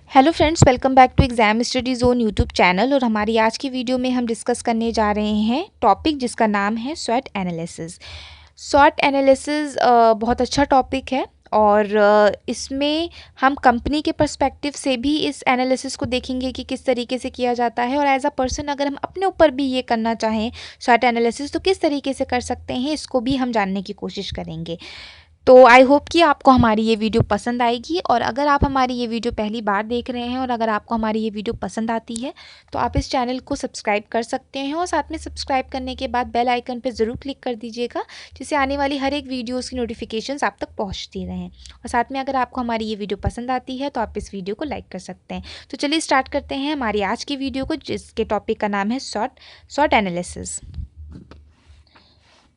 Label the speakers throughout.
Speaker 1: Hello friends, welcome back to exam study zone YouTube channel. और हमारी आज की वीडियो में हम डिस्कस करने जा रहे हैं टॉपिक जिसका नाम है स्वॉट एनालिसिस। स्वॉट एनालिसिस बहुत अच्छा टॉपिक है और इसमें हम कंपनी के पर्सपेक्टिव से भी इस एनालिसिस को देखेंगे कि किस तरीके से किया जाता है, और एज अ पर्सन अगर हम अपने ऊपर भी ये करना चाहें स्वॉट एनालिसिस तो किस तरीके से कर सकते हैं, इसको भी हम जानने की कोशिश करेंगे। तो आई होप कि आपको हमारी ये वीडियो पसंद आएगी, और अगर आप हमारी ये वीडियो पहली बार देख रहे हैं और अगर आपको हमारी ये वीडियो पसंद आती है तो आप इस चैनल को सब्सक्राइब कर सकते हैं, और साथ में सब्सक्राइब करने के बाद बेल आइकन पर ज़रूर क्लिक कर दीजिएगा, जिससे आने वाली हर एक वीडियोज़ की नोटिफिकेशंस आप तक पहुँचती रहें। और साथ में अगर आपको हमारी ये वीडियो पसंद आती है तो आप इस वीडियो को लाइक कर सकते हैं। तो चलिए स्टार्ट करते हैं हमारी आज की वीडियो को, जिसके टॉपिक का नाम है स्वॉट एनालिसिस।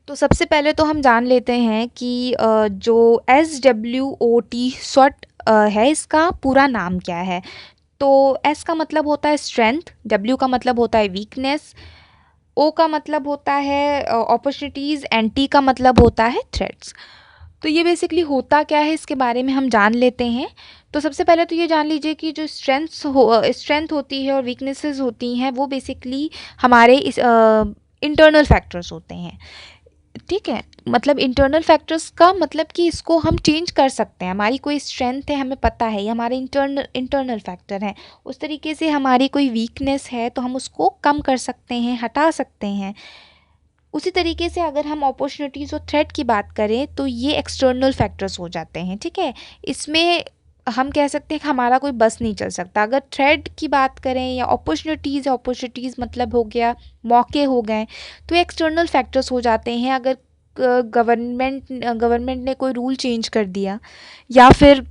Speaker 1: तो सबसे पहले तो हम जान लेते हैं कि जो SWOT स्वॉट है, इसका पूरा नाम क्या है। तो S का मतलब होता है स्ट्रेंथ, W का मतलब होता है वीकनेस, O का मतलब होता है अपॉर्चुनिटीज़ एंड T का मतलब होता है थ्रेट्स। तो ये बेसिकली होता क्या है, इसके बारे में हम जान लेते हैं। तो सबसे पहले तो ये जान लीजिए कि जो स्ट्रेंथ होती है और वीकनेसेस होती हैं वो बेसिकली हमारे इस इंटरनल फैक्टर्स होते हैं। ठीक है, मतलब इंटरनल फैक्टर्स का मतलब कि इसको हम चेंज कर सकते हैं। हमारी कोई स्ट्रेंथ है, हमें पता है ये हमारे इंटरनल फैक्टर हैं। उस तरीके से हमारी कोई वीकनेस है तो हम उसको कम कर सकते हैं, हटा सकते हैं। उसी तरीके से अगर हम अपॉर्चुनिटीज़ और थ्रेट की बात करें तो ये एक्सटर्नल फैक्टर्स हो जाते हैं। ठीक है, इसमें हम कह सकते हैं कि हमारा कोई बस नहीं चल सकता। अगर थ्रेड की बात करें या अपॉर्चुनिटीज़ मतलब हो गया, मौके हो गए, तो एक्सटर्नल फैक्टर्स हो जाते हैं। अगर गवर्नमेंट ने कोई रूल चेंज कर दिया, या फिर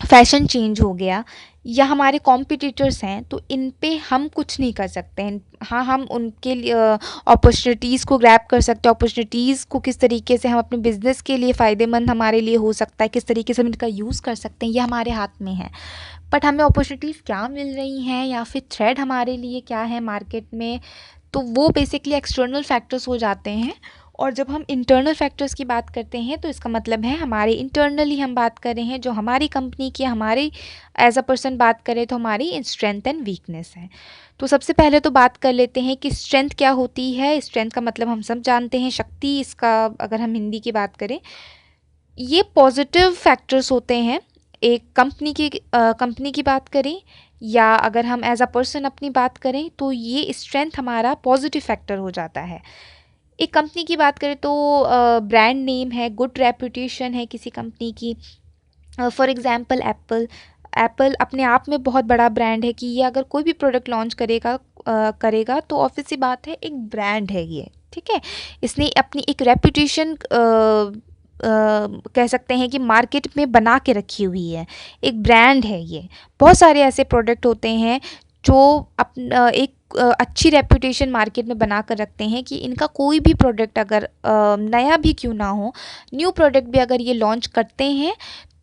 Speaker 1: फैशन चेंज हो गया, या हमारे कॉम्पिटिटर्स हैं, तो इन पे हम कुछ नहीं कर सकते हैं। हाँ, हम उनके लिए अपॉर्चुनिटीज़ को ग्रैब कर सकते हैं। अपॉर्चुनिटीज़ को किस तरीके से हम अपने बिजनेस के लिए फ़ायदेमंद हमारे लिए हो सकता है, किस तरीके से हम इनका यूज़ कर सकते हैं, ये हमारे हाथ में है। बट हमें अपॉर्चुनिटीज़ क्या मिल रही हैं या फिर थ्रेड हमारे लिए क्या है मार्केट में, तो वो बेसिकली एक्सटर्नल फैक्टर्स हो जाते हैं। और जब हम इंटरनल फैक्टर्स की बात करते हैं तो इसका मतलब है हमारे इंटरनली हम बात कर रहे हैं, जो हमारी कंपनी की, हमारी एज अ पर्सन बात करें तो हमारी स्ट्रेंथ एंड वीकनेस है। तो सबसे पहले तो बात कर लेते हैं कि स्ट्रेंथ क्या होती है। स्ट्रेंथ का मतलब हम सब जानते हैं, शक्ति। इसका अगर हम हिंदी की बात करें, ये पॉजिटिव फैक्टर्स होते हैं। एक कंपनी की बात करें, या अगर हम एज अ पर्सन अपनी बात करें, तो ये स्ट्रेंथ हमारा पॉजिटिव फैक्टर हो जाता है। एक कंपनी की बात करें तो ब्रांड नेम है, गुड रेपुटेशन है किसी कंपनी की। For example Apple. एप्पल अपने आप में बहुत बड़ा ब्रांड है कि ये अगर कोई भी प्रोडक्ट लॉन्च करेगा तो ऑब्वियस सी बात है, एक ब्रांड है ये। ठीक है, इसने अपनी एक रेपुटेशन कह सकते हैं कि मार्केट में बना के रखी हुई है, एक ब्रांड है ये। बहुत सारे ऐसे प्रोडक्ट होते हैं जो एक अच्छी रेपुटेशन मार्केट में बना कर रखते हैं कि इनका कोई भी प्रोडक्ट अगर नया भी क्यों ना हो, न्यू प्रोडक्ट भी अगर ये लॉन्च करते हैं,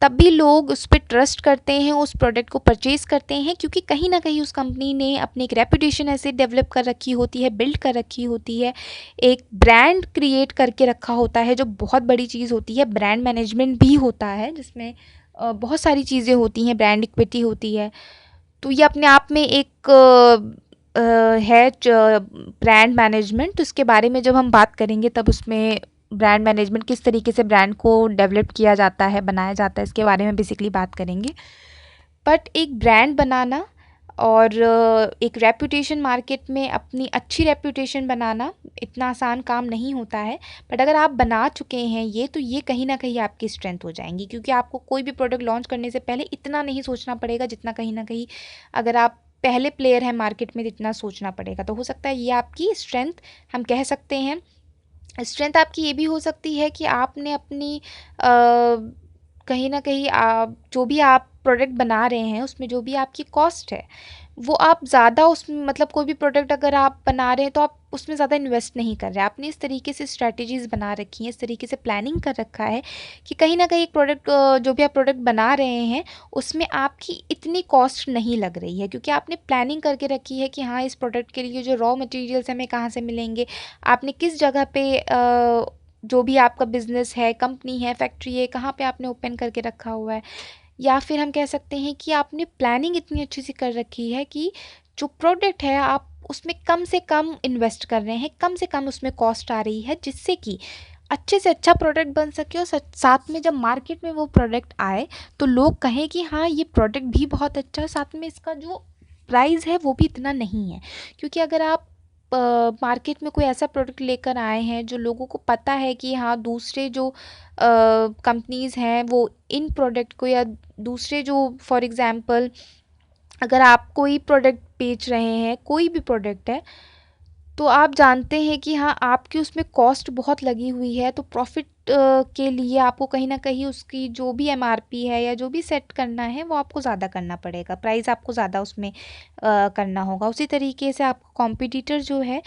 Speaker 1: तब भी लोग उस पर ट्रस्ट करते हैं, उस प्रोडक्ट को परचेज़ करते हैं, क्योंकि कहीं ना कहीं उस कंपनी ने अपनी एक रेपुटेशन ऐसे डेवलप कर रखी होती है, बिल्ड कर रखी होती है, एक ब्रांड क्रिएट करके रखा होता है, जो बहुत बड़ी चीज़ होती है। ब्रांड मैनेजमेंट भी होता है, जिसमें बहुत सारी चीज़ें होती हैं, ब्रांड इक्विटी होती है। तो ये अपने आप में एक है ब्रांड मैनेजमेंट। तो इसके बारे में जब हम बात करेंगे तब उसमें ब्रांड मैनेजमेंट, किस तरीके से ब्रांड को डेवलप किया जाता है, बनाया जाता है, इसके बारे में बेसिकली बात करेंगे। बट एक ब्रांड बनाना और एक रेपुटेशन मार्केट में अपनी अच्छी रेपुटेशन बनाना इतना आसान काम नहीं होता है। बट अगर आप बना चुके हैं ये, तो ये कहीं ना कहीं आपकी स्ट्रेंथ हो जाएंगी, क्योंकि आपको कोई भी प्रोडक्ट लॉन्च करने से पहले इतना नहीं सोचना पड़ेगा जितना कहीं ना कहीं अगर आप पहले प्लेयर हैं मार्केट में, इतना सोचना पड़ेगा। तो हो सकता है ये आपकी स्ट्रेंथ हम कह सकते हैं। स्ट्रेंथ आपकी ये भी हो सकती है कि आपने अपनी कहीं न कहीं आप जो भी आप प्रोडक्ट बना रहे हैं, उसमें जो भी आपकी कॉस्ट है, वो आप ज़्यादा उसमें, मतलब कोई भी प्रोडक्ट अगर आप बना रहे हैं तो आप उसमें ज़्यादा इन्वेस्ट नहीं कर रहे हैं। आपने इस तरीके से स्ट्रैटेजीज़ बना रखी हैं, इस तरीके से प्लानिंग कर रखा है कि कहीं न कहीं एक प्रोडक्ट जो भी आप प्रोडक्ट बना रहे हैं, उसमें आपकी इतनी कॉस्ट नहीं लग रही है, क्योंकि आपने प्लानिंग करके रखी है कि हाँ, इस प्रोडक्ट के लिए जो रॉ मटेरियल्स हमें कहाँ से मिलेंगे, आपने किस जगह पे जो भी आपका बिज़नेस है, कंपनी है, फैक्ट्री है, कहाँ पे आपने ओपन करके रखा हुआ है, या फिर हम कह सकते हैं कि आपने प्लानिंग इतनी अच्छी सी कर रखी है कि जो प्रोडक्ट है आप उसमें कम से कम इन्वेस्ट कर रहे हैं, कम से कम उसमें कॉस्ट आ रही है, जिससे कि अच्छे से अच्छा प्रोडक्ट बन सके और साथ में जब मार्केट में वो प्रोडक्ट आए तो लोग कहें कि हाँ ये प्रोडक्ट भी बहुत अच्छा है, साथ में इसका जो प्राइस है वो भी इतना नहीं है। क्योंकि अगर आप मार्केट में कोई ऐसा प्रोडक्ट लेकर आए हैं जो लोगों को पता है कि हाँ दूसरे जो कंपनीज़ हैं वो इन प्रोडक्ट को, या दूसरे जो फॉर एग्ज़ाम्पल अगर आप कोई प्रोडक्ट बेच रहे हैं, कोई भी प्रोडक्ट है, तो आप जानते हैं कि हाँ आपकी उसमें कॉस्ट बहुत लगी हुई है, तो प्रॉफिट के लिए आपको कहीं न कहीं उसकी जो भी एमआरपी है या जो भी सेट करना है वो आपको ज़्यादा करना पड़ेगा, प्राइस आपको ज़्यादा उसमें करना होगा। उसी तरीके से आपका कॉम्पिटिटर जो है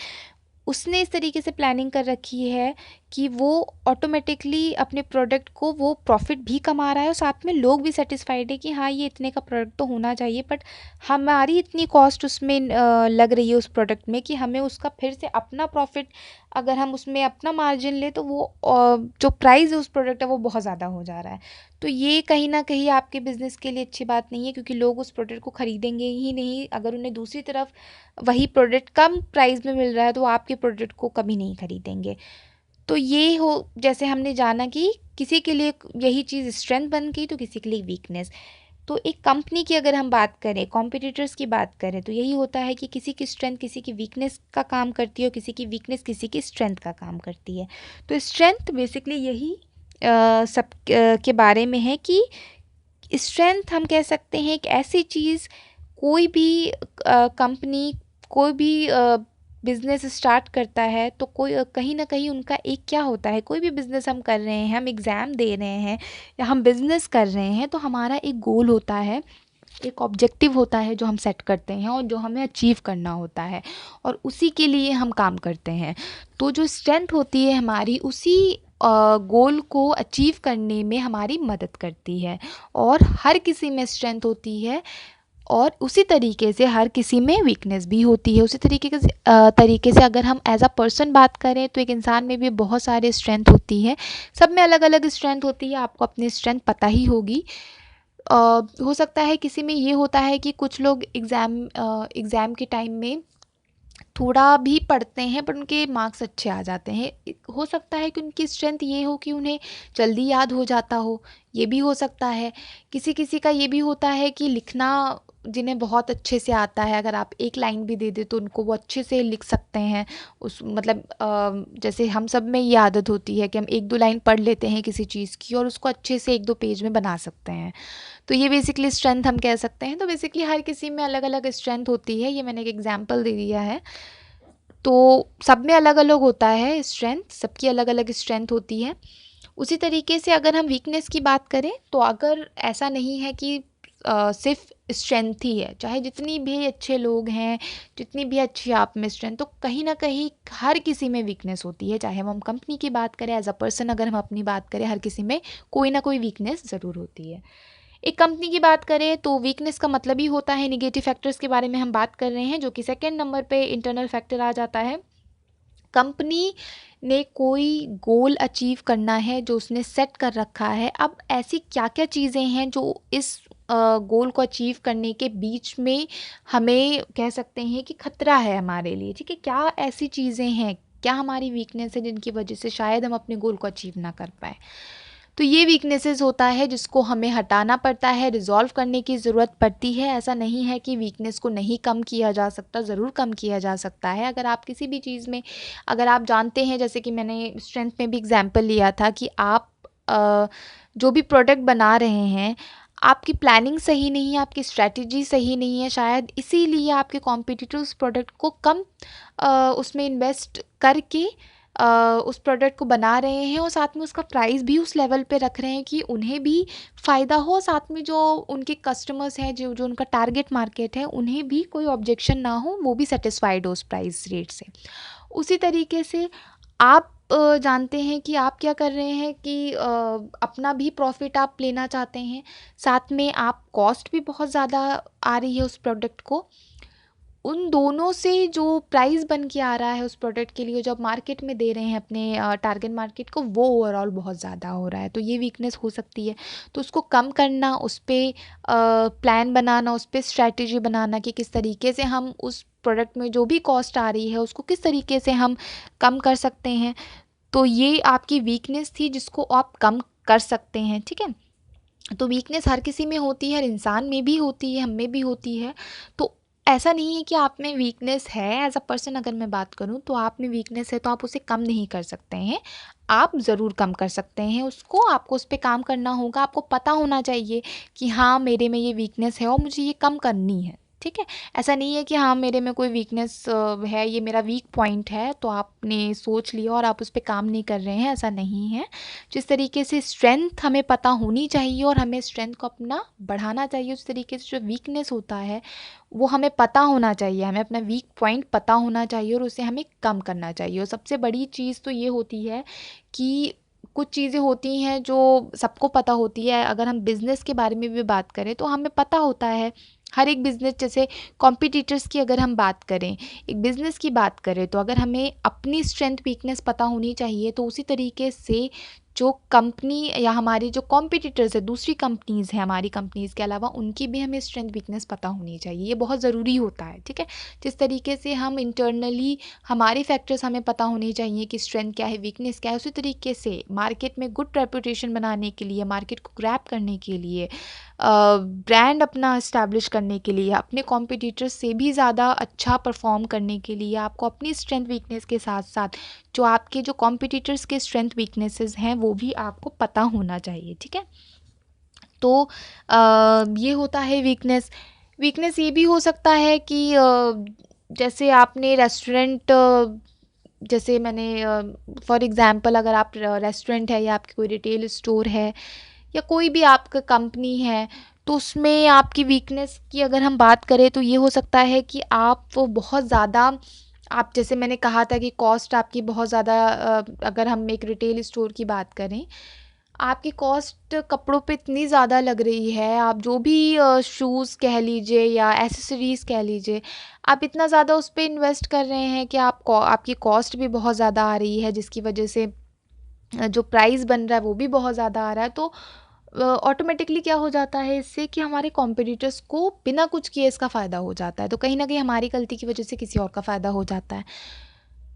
Speaker 1: उसने इस तरीके से प्लानिंग कर रखी है कि वो ऑटोमेटिकली अपने प्रोडक्ट को वो प्रॉफिट भी कमा रहा है और साथ में लोग भी सेटिस्फाइड है कि हाँ ये इतने का प्रोडक्ट तो होना चाहिए, बट हमारी इतनी कॉस्ट उसमें लग रही है उस प्रोडक्ट में कि हमें उसका फिर से अपना प्रॉफिट, अगर हम उसमें अपना मार्जिन ले तो वो जो प्राइस है उस प्रोडक्ट का वो बहुत ज़्यादा हो जा रहा है। तो ये कहीं ना कहीं आपके बिज़नेस के लिए अच्छी बात नहीं है, क्योंकि लोग उस प्रोडक्ट को ख़रीदेंगे ही नहीं अगर उन्हें दूसरी तरफ वही प्रोडक्ट कम प्राइस में मिल रहा है, तो वो आपके प्रोडक्ट को कभी नहीं खरीदेंगे। तो ये हो, जैसे हमने जाना कि किसी के लिए यही चीज़ स्ट्रेंथ बन गई तो किसी के लिए वीकनेस। तो एक कंपनी की अगर हम बात करें, कॉम्पिटिटर्स की बात करें, तो यही होता है कि किसी की स्ट्रेंथ किसी की वीकनेस का काम करती है और किसी की वीकनेस किसी की स्ट्रेंथ का काम करती है। तो स्ट्रेंथ बेसिकली यही सब के बारे में है कि स्ट्रेंथ हम कह सकते हैं एक ऐसी चीज़, कोई भी कंपनी, कोई भी बिज़नेस स्टार्ट करता है तो कोई कहीं ना कहीं उनका एक क्या होता है, कोई भी बिज़नेस हम कर रहे हैं, हम एग्ज़ाम दे रहे हैं या हम बिज़नेस कर रहे हैं, तो हमारा एक गोल होता है, एक ऑब्जेक्टिव होता है जो हम सेट करते हैं और जो हमें अचीव करना होता है और उसी के लिए हम काम करते हैं। तो जो स्ट्रेंथ होती है हमारी उसी गोल को अचीव करने में हमारी मदद करती है। और हर किसी में स्ट्रेंथ होती है और उसी तरीके से हर किसी में वीकनेस भी होती है। उसी तरीके से अगर हम एज अ पर्सन बात करें तो एक इंसान में भी बहुत सारे स्ट्रेंथ होती है, सब में अलग अलग स्ट्रेंथ होती है, आपको अपनी स्ट्रेंथ पता ही होगी। हो सकता है किसी में ये होता है कि कुछ लोग एग्ज़ाम के टाइम में थोड़ा भी पढ़ते हैं पर उनके मार्क्स अच्छे आ जाते हैं। हो सकता है कि उनकी स्ट्रेंथ ये हो कि उन्हें जल्दी याद हो जाता हो, ये भी हो सकता है। किसी किसी का ये भी होता है कि लिखना जिन्हें बहुत अच्छे से आता है, अगर आप एक लाइन भी दे दें तो उनको वो अच्छे से लिख सकते हैं। उस मतलब जैसे हम सब में ये आदत होती है कि हम एक दो लाइन पढ़ लेते हैं किसी चीज़ की और उसको अच्छे से एक दो पेज में बना सकते हैं। तो ये बेसिकली स्ट्रेंथ हम कह सकते हैं। तो बेसिकली हर किसी में अलग अलग स्ट्रेंथ होती है, ये मैंने एक एग्जांपल दे दिया है। तो सब में अलग अलग होता है स्ट्रेंथ, सबकी अलग अलग स्ट्रेंथ होती है। उसी तरीके से अगर हम वीकनेस की बात करें तो अगर ऐसा नहीं है कि सिर्फ स्ट्रेंथ ही है, चाहे जितनी भी अच्छे लोग हैं, जितनी भी अच्छी आप में स्ट्रेंथ, तो कहीं ना कहीं हर किसी में वीकनेस होती है। चाहे हम कंपनी की बात करें, एज अ पर्सन अगर हम अपनी बात करें, हर किसी में कोई ना कोई वीकनेस ज़रूर होती है। एक कंपनी की बात करें तो वीकनेस का मतलब ही होता है, नेगेटिव फैक्टर्स के बारे में हम बात कर रहे हैं, जो कि सेकंड नंबर पे इंटरनल फैक्टर आ जाता है। कंपनी ने कोई गोल अचीव करना है जो उसने सेट कर रखा है। अब ऐसी क्या क्या चीज़ें हैं जो इस गोल को अचीव करने के बीच में हमें कह सकते हैं कि खतरा है हमारे लिए, ठीक है? क्या ऐसी चीज़ें हैं, क्या हमारी वीकनेस है जिनकी वजह से शायद हम अपने गोल को अचीव ना कर पाए? तो ये वीकनेसेस होता है जिसको हमें हटाना पड़ता है, रिज़ॉल्व करने की ज़रूरत पड़ती है। ऐसा नहीं है कि वीकनेस को नहीं कम किया जा सकता, ज़रूर कम किया जा सकता है। अगर आप किसी भी चीज़ में, अगर आप जानते हैं, जैसे कि मैंने स्ट्रेंथ में भी एग्जांपल लिया था कि आप जो भी प्रोडक्ट बना रहे हैं, आपकी प्लानिंग सही नहीं है, आपकी स्ट्रैटेजी सही नहीं है, शायद इसीलिए आपके कॉम्पिटिटर उस प्रोडक्ट को कम उसमें इन्वेस्ट करके उस प्रोडक्ट को बना रहे हैं और साथ में उसका प्राइस भी उस लेवल पे रख रहे हैं कि उन्हें भी फ़ायदा हो, साथ में जो उनके कस्टमर्स हैं, जो जो उनका टारगेट मार्केट है, उन्हें भी कोई ऑब्जेक्शन ना हो, वो भी सेटिस्फाइड हो उस प्राइस रेट से। उसी तरीके से आप जानते हैं कि आप क्या कर रहे हैं कि अपना भी प्रॉफ़िट आप लेना चाहते हैं, साथ में आप कॉस्ट भी बहुत ज़्यादा आ रही है उस प्रोडक्ट को, उन दोनों से जो प्राइस बन के आ रहा है उस प्रोडक्ट के लिए, जो आप मार्केट में दे रहे हैं अपने टारगेट मार्केट को, वो ओवरऑल बहुत ज़्यादा हो रहा है, तो ये वीकनेस हो सकती है। तो उसको कम करना, उस पर प्लान बनाना, उस पर स्ट्रैटेजी बनाना कि किस तरीके से हम उस प्रोडक्ट में जो भी कॉस्ट आ रही है उसको किस तरीके से हम कम कर सकते हैं। तो ये आपकी वीकनेस थी जिसको आप कम कर सकते हैं, ठीक है। तो वीकनेस हर किसी में होती है, हर इंसान में भी होती है, हम में भी होती है। तो ऐसा नहीं है कि आप में वीकनेस है, एज अ पर्सन अगर मैं बात करूं तो आप में वीकनेस है तो आप उसे कम नहीं कर सकते हैं। आप ज़रूर कम कर सकते हैं उसको, आपको उस पर काम करना होगा। आपको पता होना चाहिए कि हाँ मेरे में ये वीकनेस है और मुझे ये कम करनी है, ठीक है। ऐसा नहीं है कि हाँ मेरे में कोई वीकनेस है, ये मेरा वीक पॉइंट है तो आपने सोच लिया और आप उस पर काम नहीं कर रहे हैं, ऐसा नहीं है। जिस तरीके से स्ट्रेंथ हमें पता होनी चाहिए और हमें स्ट्रेंथ को अपना बढ़ाना चाहिए, उस तरीके से जो वीकनेस होता है वो हमें पता होना चाहिए। हमें अपना वीक पॉइंट पता होना चाहिए और उसे हमें कम करना चाहिए। और सबसे बड़ी चीज़ तो ये होती है कि कुछ चीज़ें होती हैं जो सबको पता होती है। अगर हम बिज़नेस के बारे में भी बात करें तो हमें पता होता है हर एक बिज़नेस, जैसे कॉम्पिटिटर्स की अगर हम बात करें, एक बिज़नेस की बात करें, तो अगर हमें अपनी स्ट्रेंथ वीकनेस पता होनी चाहिए तो उसी तरीके से जो कंपनी या हमारे जो कॉम्पिटिटर्स है, दूसरी कंपनीज़ हैं हमारी कंपनीज़ के अलावा, उनकी भी हमें स्ट्रेंथ वीकनेस पता होनी चाहिए। ये बहुत ज़रूरी होता है, ठीक है। जिस तरीके से हम इंटरनली हमारे फैक्टर्स हमें पता होने चाहिए कि स्ट्रेंथ क्या है, वीकनेस क्या है, उसी तरीके से मार्केट में गुड रेपुटेशन बनाने के लिए, मार्केट को ग्रैब करने के लिए, ब्रांड अपना इस्टेब्लिश करने के लिए, अपने कॉम्पिटिटर्स से भी ज़्यादा अच्छा परफॉर्म करने के लिए आपको अपनी स्ट्रेंथ वीकनेस के साथ साथ जो आपके जो कॉम्पिटिटर्स के स्ट्रेंथ वीकनेसेस हैं वो भी आपको पता होना चाहिए, ठीक है। तो ये होता है वीकनेस। वीकनेस ये भी हो सकता है कि जैसे आपने रेस्टोरेंट, जैसे मैंने फॉर एग्ज़ाम्पल अगर आप रेस्टोरेंट है या आपकी कोई रिटेल स्टोर है या कोई भी आपका कंपनी है, तो उसमें आपकी वीकनेस की अगर हम बात करें तो ये हो सकता है कि आप वो बहुत ज़्यादा, आप जैसे मैंने कहा था कि कॉस्ट आपकी बहुत ज़्यादा, अगर हम एक रिटेल स्टोर की बात करें, आपकी कॉस्ट कपड़ों पे इतनी ज़्यादा लग रही है, आप जो भी शूज़ कह लीजिए या एसेसरीज़ कह लीजिए, आप इतना ज़्यादा उस पे इन्वेस्ट कर रहे हैं कि आपकी कॉस्ट भी बहुत ज़्यादा आ रही है, जिसकी वजह से जो प्राइस बन रहा है वो भी बहुत ज़्यादा आ रहा है। तो ऑटोमेटिकली क्या हो जाता है इससे कि हमारे कॉम्पिटिटर्स को बिना कुछ किए इसका फ़ायदा हो जाता है, तो कहीं ना कहीं हमारी गलती की वजह से किसी और का फ़ायदा हो जाता है।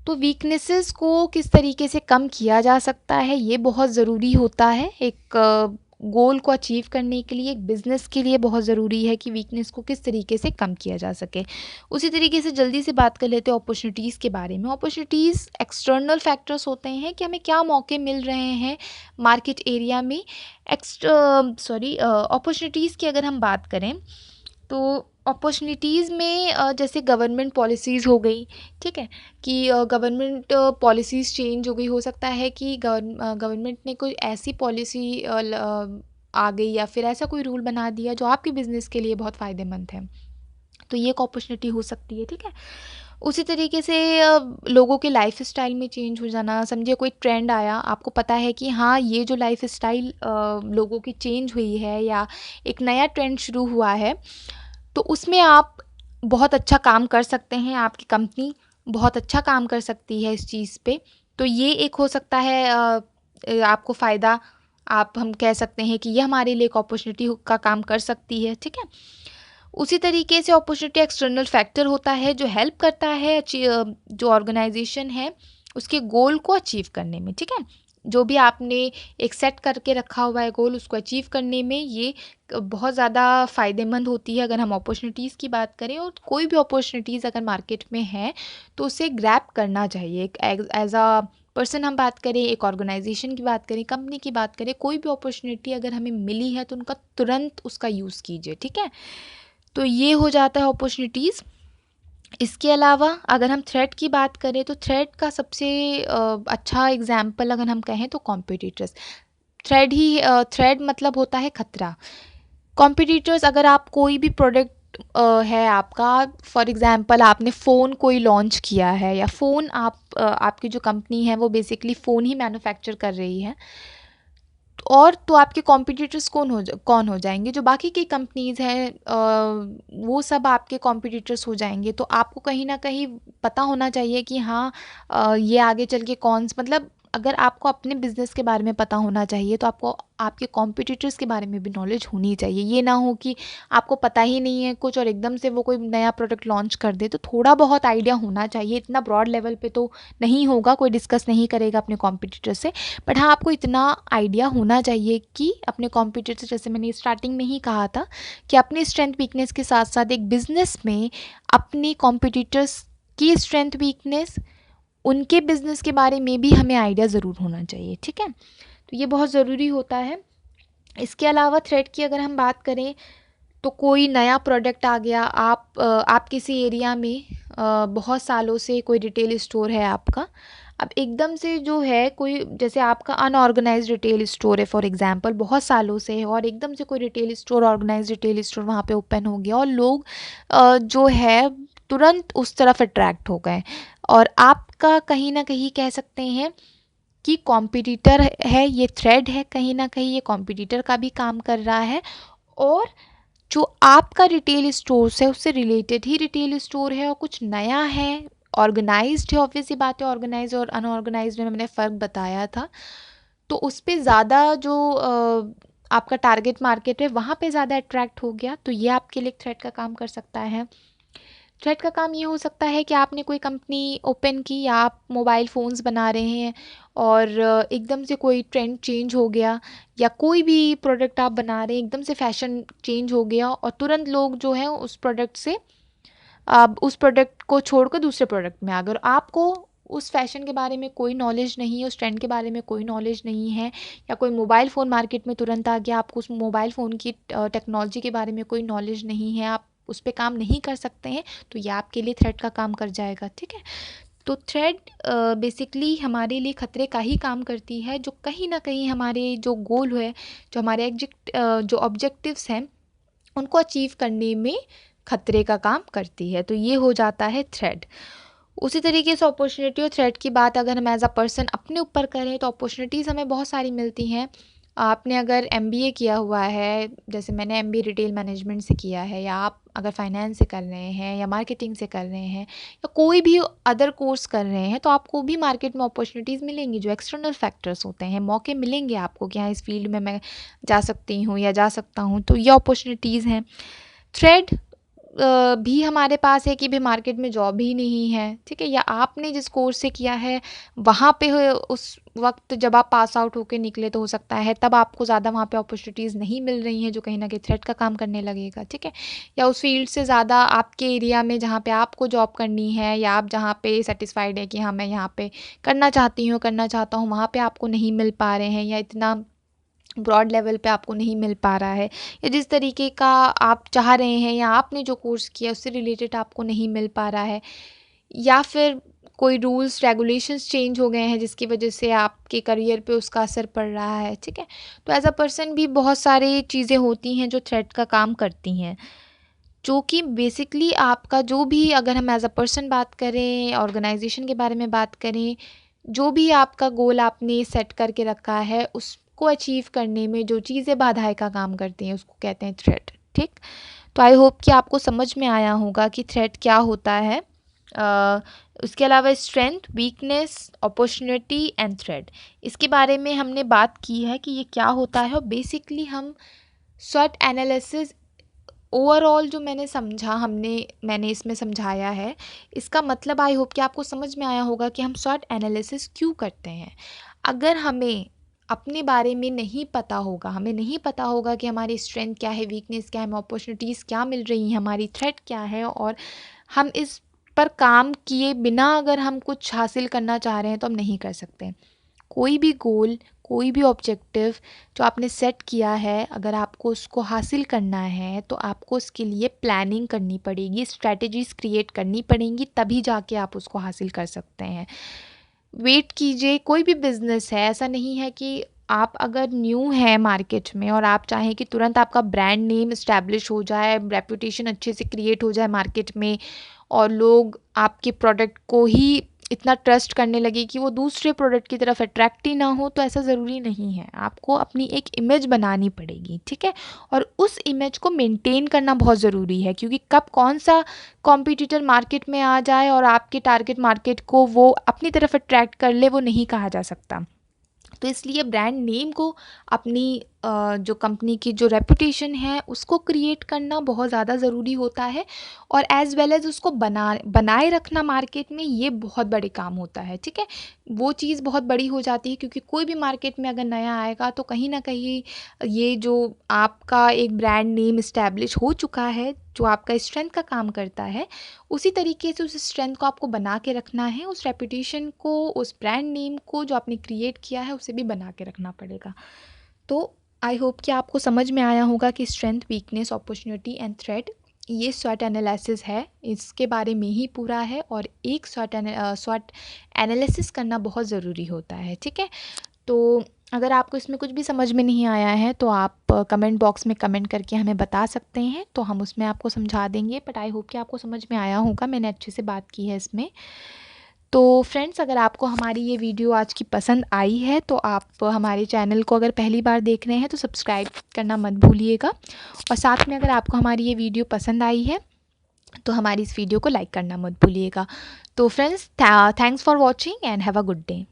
Speaker 1: तो वीकनेसेस को किस तरीके से कम किया जा सकता है ये बहुत ज़रूरी होता है। एक गोल को अचीव करने के लिए, एक बिज़नेस के लिए बहुत ज़रूरी है कि वीकनेस को किस तरीके से कम किया जा सके। उसी तरीके से जल्दी से बात कर लेते हैं अपॉर्चुनिटीज़ के बारे में। अपॉर्चुनिटीज़ एक्सटर्नल फैक्टर्स होते हैं कि हमें क्या मौके मिल रहे हैं मार्केट एरिया में। अपॉर्चुनिटीज़ की अगर हम बात करें तो अपॉर्चुनिटीज़ में जैसे गवर्नमेंट पॉलिसीज़ हो गई, ठीक है, कि गवर्नमेंट पॉलिसीज़ चेंज हो गई। हो सकता है कि गवर्नमेंट ने कोई ऐसी पॉलिसी आ गई या फिर ऐसा कोई रूल बना दिया जो आपके बिज़नेस के लिए बहुत फ़ायदेमंद है, तो ये एक अपॉर्चुनिटी हो सकती है, ठीक है। उसी तरीके से लोगों के लाइफ स्टाइल में चेंज हो जाना, समझिए कोई ट्रेंड आया, आपको पता है कि हाँ ये जो लाइफ स्टाइल लोगों की चेंज हुई है या एक नया ट्रेंड शुरू हुआ है, तो उसमें आप बहुत अच्छा काम कर सकते हैं, आपकी कंपनी बहुत अच्छा काम कर सकती है इस चीज़ पे। तो ये एक हो सकता है आपको फ़ायदा, आप हम कह सकते हैं कि ये हमारे लिए एक अपॉर्चुनिटी का काम कर सकती है, ठीक है। उसी तरीके से अपॉर्चुनिटी एक्सटर्नल फैक्टर होता है जो हेल्प करता है जो ऑर्गेनाइजेशन है उसके गोल को अचीव करने में, ठीक है। जो भी आपने एक सेट करके रखा हुआ है गोल, उसको अचीव करने में ये बहुत ज़्यादा फ़ायदेमंद होती है। अगर हम अपॉर्चुनिटीज़ की बात करें और कोई भी अपॉर्चुनिटीज़ अगर मार्केट में है तो उसे ग्रैब करना चाहिए। एक एज अ पर्सन हम बात करें, एक ऑर्गेनाइजेशन की बात करें, कंपनी की बात करें, कोई भी अपॉर्चुनिटी अगर हमें मिली है तो उनका तुरंत उसका यूज़ कीजिए, ठीक है। तो ये हो जाता है अपॉर्चुनिटीज़। इसके अलावा अगर हम थ्रेट की बात करें तो थ्रेट का सबसे अच्छा एग्जाम्पल अगर हम कहें तो कॉम्पिटिटर्स। थ्रेड मतलब होता है खतरा। कॉम्पिटिटर्स, अगर आप कोई भी प्रोडक्ट है आपका, फॉर एग्जांपल आपने फ़ोन कोई लॉन्च किया है या फ़ोन आपकी जो कंपनी है वो बेसिकली फ़ोन ही मैन्युफैक्चर कर रही है, और तो आपके कॉम्पिटिटर्स कौन हो जाएंगे, जो बाकी की कंपनीज़ हैं, वो सब आपके कॉम्पिटिटर्स हो जाएंगे। तो आपको कहीं ना कहीं पता होना चाहिए कि हाँ, ये आगे चल के मतलब अगर आपको अपने बिजनेस के बारे में पता होना चाहिए तो आपको आपके कॉम्पिटिटर्स के बारे में भी नॉलेज होनी चाहिए। ये ना हो कि आपको पता ही नहीं है कुछ और एकदम से वो कोई नया प्रोडक्ट लॉन्च कर दे। तो थोड़ा बहुत आइडिया होना चाहिए, इतना ब्रॉड लेवल पे तो नहीं होगा, कोई डिस्कस नहीं करेगा अपने कॉम्पिटिटर से। बट हाँ, आपको इतना आइडिया होना चाहिए कि अपने कॉम्पिटिटर से, जैसे मैंने स्टार्टिंग में ही कहा था कि अपनी स्ट्रेंथ वीकनेस के साथ साथ एक बिजनेस में अपने कॉम्पिटिटर्स की स्ट्रेंथ वीकनेस, उनके बिजनेस के बारे में भी हमें आइडिया ज़रूर होना चाहिए। ठीक है, तो ये बहुत ज़रूरी होता है। इसके अलावा थ्रेड की अगर हम बात करें तो कोई नया प्रोडक्ट आ गया, आप किसी एरिया में बहुत सालों से कोई रिटेल स्टोर है आपका। अब एकदम से जो है कोई, जैसे आपका अनऑर्गेनाइज्ड रिटेल स्टोर है फॉर एग्जांपल, बहुत सालों से है, और एकदम से कोई retail store, organised retail store वहाँ पे ओपन हो गया और लोग जो है तुरंत उस तरफ अट्रैक्ट हो गए, और आपका कहीं ना कहीं कह सकते हैं कि कॉम्पिटिटर है, ये थ्रेड है, कहीं ना कहीं ये कॉम्पिटिटर का भी काम कर रहा है। और जो आपका रिटेल स्टोर है उससे रिलेटेड ही रिटेल स्टोर है और कुछ नया है, ऑर्गेनाइज्ड है, ऑब्वियस सी बात है, ऑर्गेनाइज और अनऑर्गेनाइज्ड में मैंने फ़र्क बताया था। तो उस पे ज़्यादा जो आपका टारगेट मार्केट है वहाँ पे ज़्यादा अट्रैक्ट हो गया, तो ये आपके लिए थ्रेड का काम कर सकता है। थ्रेड का काम ये हो सकता है कि आपने कोई कंपनी ओपन की, या आप मोबाइल फ़ोन्स बना रहे हैं और एकदम से कोई ट्रेंड चेंज हो गया, या कोई भी प्रोडक्ट आप बना रहे हैं एकदम से फैशन चेंज हो गया और तुरंत लोग जो हैं उस प्रोडक्ट से, अब उस प्रोडक्ट को छोड़कर दूसरे प्रोडक्ट में आ गए। और आपको उस फैशन के बारे में कोई नॉलेज नहीं है, उस ट्रेंड के बारे में कोई नॉलेज नहीं है, या कोई मोबाइल फ़ोन मार्केट में तुरंत आ गया, आपको उस मोबाइल फ़ोन की टेक्नोलॉजी के बारे में कोई नॉलेज नहीं है, आप उस पर काम नहीं कर सकते हैं, तो ये आपके लिए थ्रेड का काम कर जाएगा। ठीक है, तो थ्रेड बेसिकली हमारे लिए खतरे का ही काम करती है, जो कहीं ना कहीं हमारे जो गोल है, जो हमारे जो ऑब्जेक्टिव्स हैं उनको अचीव करने में खतरे का काम करती है। तो ये हो जाता है थ्रेड। उसी तरीके से अपॉर्चुनिटी और थ्रेड की बात अगर हम एज अ पर्सन अपने ऊपर करें तो अपॉर्चुनिटीज़ हमें बहुत सारी मिलती हैं। आपने अगर एमबीए किया हुआ है, जैसे मैंने एमबीए रिटेल मैनेजमेंट से किया है, या आप अगर फाइनेंस से कर रहे हैं या मार्केटिंग से कर रहे हैं या कोई भी अदर कोर्स कर रहे हैं, तो आपको भी मार्केट में अपॉर्चुनिटीज़ मिलेंगी। जो एक्सटर्नल फैक्टर्स होते हैं, मौके मिलेंगे आपको कि हाँ इस फील्ड में मैं जा सकती हूँ या जा सकता हूँ, तो ये अपॉर्चुनिटीज़ हैं। थ्रेड भी हमारे पास है कि भी मार्केट में जॉब ही नहीं है। ठीक है, या आपने जिस कोर्स से किया है वहाँ पे उस वक्त जब आप पास आउट होके निकले तो हो सकता है तब आपको ज़्यादा वहाँ पे अपॉर्चुनिटीज़ नहीं मिल रही हैं, जो कहीं ना कहीं थ्रेट का काम करने लगेगा। ठीक है, या उस फील्ड से ज़्यादा आपके एरिया में जहाँ पे आपको जॉब करनी है, या आप जहाँ पे सेटिस्फाइड है कि हाँ मैं यहाँ पे करना चाहती हूँ, करना चाहता हूँ, वहाँ पे आपको नहीं मिल पा रहे हैं, या इतना ब्रॉड लेवल पे आपको नहीं मिल पा रहा है, या जिस तरीके का आप चाह रहे हैं या आपने जो कोर्स किया उससे रिलेटेड आपको नहीं मिल पा रहा है, या फिर कोई रूल्स रेगुलेशंस चेंज हो गए हैं जिसकी वजह से आपके करियर पे उसका असर पड़ रहा है। ठीक है, तो एज अ पर्सन भी बहुत सारी चीज़ें होती हैं जो थ्रेट का काम करती हैं, जो कि बेसिकली आपका जो भी, अगर हम एज अ पर्सन बात करें, ऑर्गेनाइजेशन के बारे में बात करें, जो भी आपका गोल आपने सेट करके रखा है उसको अचीव करने में जो चीज़ें बाधाएं का काम करती हैं उसको कहते हैं थ्रेट। ठीक, तो आई होप कि आपको समझ में आया होगा कि थ्रेट क्या होता है। अ, उसके अलावा strength, weakness, opportunity and threat, इसके बारे में हमने बात की है कि ये क्या होता है। और बेसिकली हम स्वॉट एनालिसिस, ओवरऑल जो मैंने इसमें समझाया है, इसका मतलब आई होप कि आपको समझ में आया होगा कि हम स्वॉट एनालिसिस क्यों करते हैं। अगर हमें अपने बारे में नहीं पता होगा, हमें नहीं पता होगा कि हमारी स्ट्रेंथ क्या है, वीकनेस क्या है, हमें अपॉर्चुनिटीज़ क्या मिल रही हैं, हमारी थ्रेट क्या है, और हम इस पर काम किए बिना अगर हम कुछ हासिल करना चाह रहे हैं तो हम नहीं कर सकते। कोई भी गोल, कोई भी ऑब्जेक्टिव जो आपने सेट किया है, अगर आपको उसको हासिल करना है तो आपको उसके लिए प्लानिंग करनी पड़ेगी, स्ट्रैटेजीज क्रिएट करनी पड़ेंगी, तभी जाके आप उसको हासिल कर सकते हैं। वेट कीजिए, कोई भी बिजनेस है, ऐसा नहीं है कि आप अगर न्यू है मार्केट में और आप चाहें कि तुरंत आपका ब्रांड नेम इस्टेब्लिश हो जाए, रेपुटेशन अच्छे से क्रिएट हो जाए मार्केट में, और लोग आपके प्रोडक्ट को ही इतना ट्रस्ट करने लगे कि वो दूसरे प्रोडक्ट की तरफ अट्रैक्ट ही ना हो, तो ऐसा ज़रूरी नहीं है। आपको अपनी एक इमेज बनानी पड़ेगी, ठीक है? और उस इमेज को मेंटेन करना बहुत ज़रूरी है, क्योंकि कब कौन सा कॉम्पिटिटर मार्केट में आ जाए और आपके टारगेट मार्केट को वो अपनी तरफ अट्रैक्ट कर ले, वो नहीं कहा जा सकता। तो इसलिए ब्रांड नेम को, अपनी जो कंपनी की जो रेपुटेशन है उसको क्रिएट करना बहुत ज़्यादा ज़रूरी होता है, और एज़ वेल एज़ उसको बनाए रखना मार्केट में, ये बहुत बड़े काम होता है, ठीक है? वो चीज़ बहुत बड़ी हो जाती है, क्योंकि कोई भी मार्केट में अगर नया आएगा तो कहीं न कहीं ये जो आपका एक ब्रांड नेम इस्टेब्लिश हो चुका है, जो आपका स्ट्रेंथ का काम करता है, उसी तरीके से उस स्ट्रेंथ को आपको बना के रखना है, उस रेपुटेशन को, उस ब्रांड नेम को जो आपने क्रिएट किया है उसे भी बना के रखना पड़ेगा। तो आई होप कि आपको समझ में आया होगा कि strength, weakness, opportunity and threat, ये स्वॉट एनालिसिस है, इसके बारे में ही पूरा है, और एक स्वॉट एनालिसिस करना बहुत ज़रूरी होता है, ठीक है? तो अगर आपको इसमें कुछ भी समझ में नहीं आया है तो आप कमेंट बॉक्स में कमेंट करके हमें बता सकते हैं, तो हम उसमें आपको समझा देंगे। बट आई होप कि आपको समझ में आया होगा, मैंने अच्छे से बात की है इसमें। तो फ्रेंड्स, अगर आपको हमारी ये वीडियो आज की पसंद आई है तो आप हमारे चैनल को अगर पहली बार देख रहे हैं तो सब्सक्राइब करना मत भूलिएगा, और साथ में अगर आपको हमारी ये वीडियो पसंद आई है तो हमारी इस वीडियो को लाइक करना मत भूलिएगा। तो friends, thanks for watching and have a good day.